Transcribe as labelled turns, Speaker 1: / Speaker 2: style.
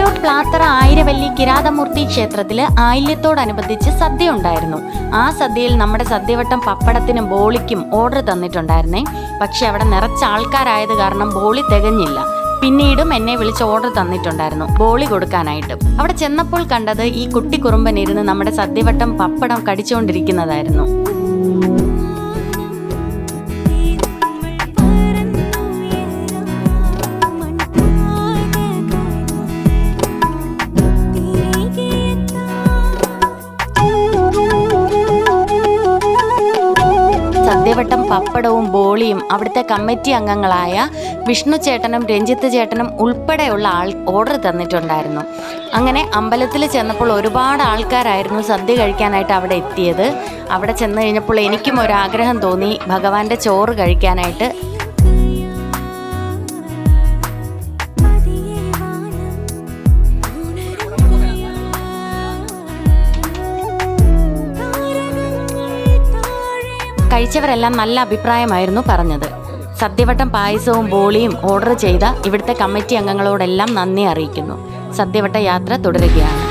Speaker 1: കൊടുങ്ങല്ലൂർ പ്ലാത്തറ ആയിരവല്ലി കിരാതമൂർത്തി ക്ഷേത്രത്തിൽ ആയില്യത്തോടനുബന്ധിച്ച് സദ്യ ഉണ്ടായിരുന്നു. ആ സദ്യയിൽ നമ്മുടെ സദ്യവട്ടം പപ്പടത്തിനും ബോളിക്കും ഓർഡർ തന്നിട്ടുണ്ടായിരുന്നേ. പക്ഷെ അവിടെ നിറച്ച ആൾക്കാരായത് കാരണം ബോളി തികഞ്ഞില്ല. പിന്നീടും എന്നെ വിളിച്ച് ഓർഡർ തന്നിട്ടുണ്ടായിരുന്നു ബോളി കൊടുക്കാനായിട്ട്. അവിടെ ചെന്നപ്പോൾ കണ്ടത് ഈ കുട്ടി കുറുമ്പൻ ഇരുന്ന് നമ്മുടെ സദ്യവട്ടം പപ്പടം കടിച്ചുകൊണ്ടിരിക്കുന്നതായിരുന്നു. സദ്യവട്ടം പപ്പടവും ബോളിയും അവിടുത്തെ കമ്മിറ്റി അംഗങ്ങളായ വിഷ്ണു ചേട്ടനും രഞ്ജിത്ത് ചേട്ടനും ഉൾപ്പെടെയുള്ള ഓർഡർ തന്നിട്ടുണ്ടായിരുന്നു. അങ്ങനെ അമ്പലത്തിൽ ചെന്നപ്പോൾ ഒരുപാട് ആൾക്കാരായിരുന്നു സദ്യ കഴിക്കാനായിട്ട് അവിടെ എത്തിയത്. അവിടെ ചെന്ന് കഴിഞ്ഞപ്പോൾ എനിക്കും ഒരാഗ്രഹം തോന്നി ഭഗവാന്റെ ചോറ് കഴിക്കാനായിട്ട്. കഴിച്ചവരെല്ലാം നല്ല അഭിപ്രായമായിരുന്നു പറഞ്ഞത്. സദ്യവട്ടം പായസവും ബോളിയും ഓർഡർ ചെയ്ത ഇവിടുത്തെ കമ്മിറ്റി അംഗങ്ങളോടെല്ലാം നന്ദി അറിയിക്കുന്നു. സദ്യവട്ട യാത്ര തുടരുകയാണ്.